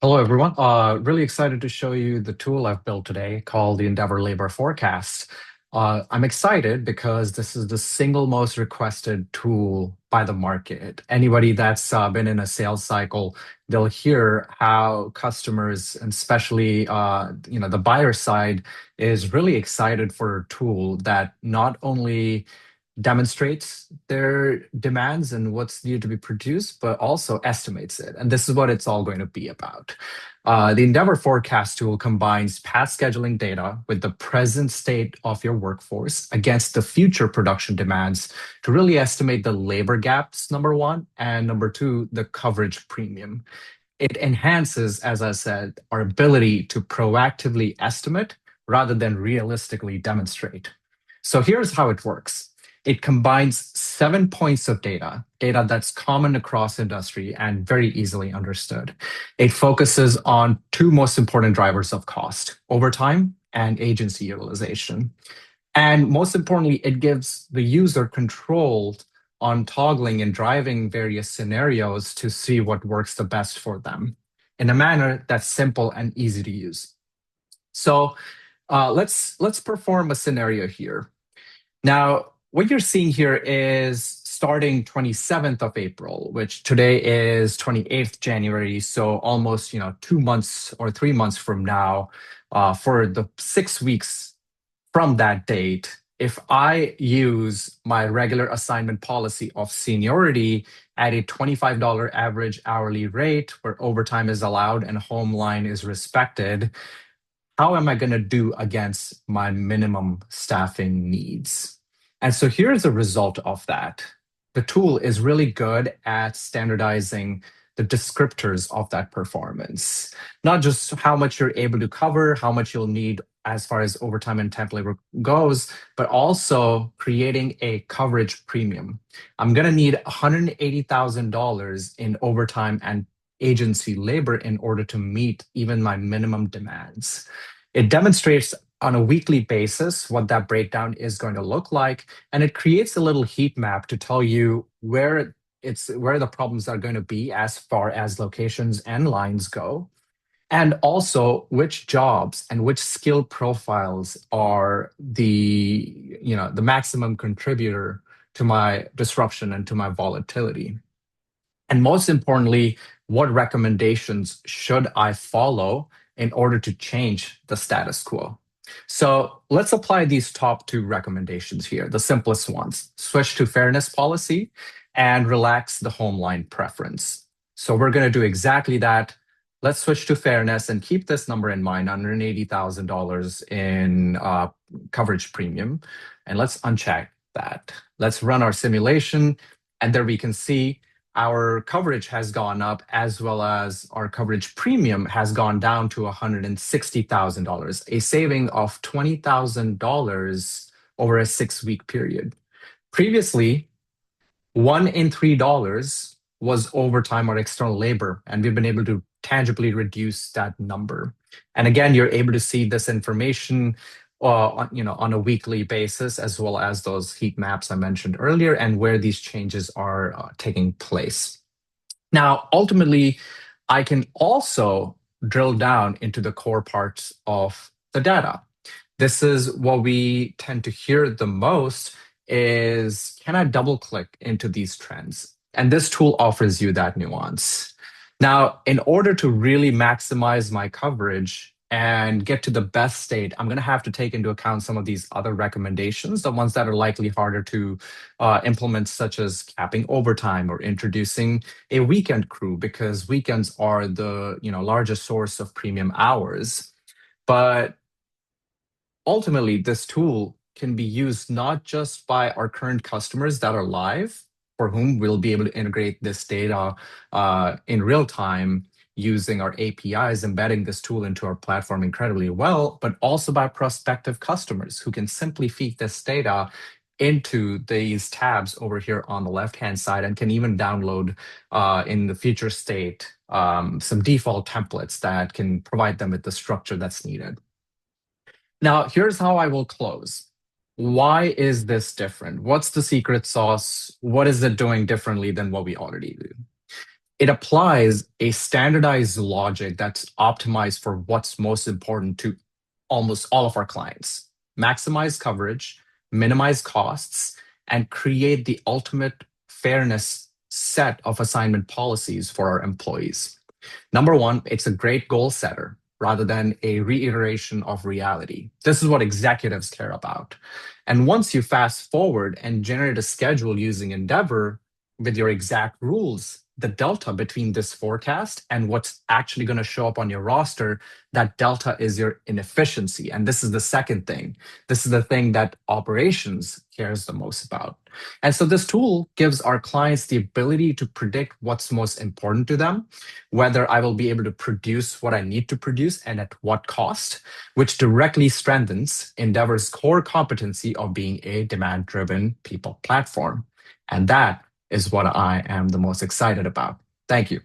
Hello, everyone. Really excited to show you the tool I've built today called the Indeavor Labor Forecast. I'm excited because this is the single most requested tool by the market. Anybody that's been in a sales cycle, they'll hear how customers, and especially the buyer side, is really excited for a tool that not only demonstrates their demands and what's needed to be produced, but also estimates it. And this is what it's all going to be about. The Endeavor Forecast tool combines past scheduling data with the present state of your workforce against the future production demands to really estimate the labor gaps, number one, and number two, the coverage premium. It enhances, as I said, our ability to proactively estimate rather than realistically demonstrate. So here's how it works. It combines 7 points of data that's common across industry and very easily understood. It focuses on two most important drivers of cost, overtime and agency utilization. And most importantly, it gives the user control on toggling and driving various scenarios to see what works the best for them in a manner that's simple and easy to use. So let's perform a scenario here. Now, what you're seeing here is starting 27th of April, which today is 28th January, so almost 2 months or 3 months from now, for the 6 weeks from that date, if I use my regular assignment policy of seniority at a $25 average hourly rate where overtime is allowed and home line is respected, how am I going to do against my minimum staffing needs? And so here's a result of that. The tool is really good at standardizing the descriptors of that performance, not just how much you're able to cover, how much you'll need as far as overtime and temp labor goes, but also creating a coverage premium. I'm going to need $180,000 in overtime and agency labor in order to meet even my minimum demands. It demonstrates on a weekly basis what that breakdown is going to look like, and it creates a little heat map to tell you where the problems are going to be as far as locations and lines go, and also which jobs and which skill profiles are the maximum contributor to my disruption and to my volatility. And most importantly, what recommendations should I follow in order to change the status quo? So let's apply these top two recommendations here, the simplest ones. Switch to fairness policy and relax the home line preference. So we're going to do exactly that. Let's switch to fairness and keep this number in mind, $180,000 in coverage premium. And let's uncheck that. Let's run our simulation. And there we can see our coverage has gone up as well as our coverage premium has gone down to $160,000, a saving of $20,000 over a 6 week period. Previously, $1 in 3 was overtime or external labor, and we've been able to tangibly reduce that number. And again, you're able to see this information on a weekly basis, as well as those heat maps I mentioned earlier, and where these changes are taking place. Now, ultimately, I can also drill down into the core parts of the data. This is what we tend to hear the most is, can I double click into these trends? And this tool offers you that nuance. Now, in order to really maximize my coverage and get to the best state, I'm going to have to take into account some of these other recommendations, the ones that are likely harder to implement, such as capping overtime or introducing a weekend crew, because weekends are the largest source of premium hours. But ultimately, this tool can be used not just by our current customers that are live, for whom we'll be able to integrate this data in real time using our APIs, embedding this tool into our platform incredibly well, but also by prospective customers who can simply feed this data into these tabs over here on the left-hand side and can even download in the future state some default templates that can provide them with the structure that's needed. Now, here's how I will close. Why is this different? What's the secret sauce? What is it doing differently than what we already do? It applies a standardized logic that's optimized for what's most important to almost all of our clients. Maximize coverage, minimize costs, and create the ultimate fairness set of assignment policies for our employees. Number one, it's a great goal setter rather than a reiteration of reality. This is what executives care about. And once you fast forward and generate a schedule using Endeavor with your exact rules, the delta between this forecast and what's actually going to show up on your roster, that delta is your inefficiency. And this is the second thing. This is the thing that operations cares the most about. And so this tool gives our clients the ability to predict what's most important to them, whether I will be able to produce what I need to produce and at what cost, which directly strengthens Endeavor's core competency of being a demand driven people platform. And that is what I am the most excited about. Thank you.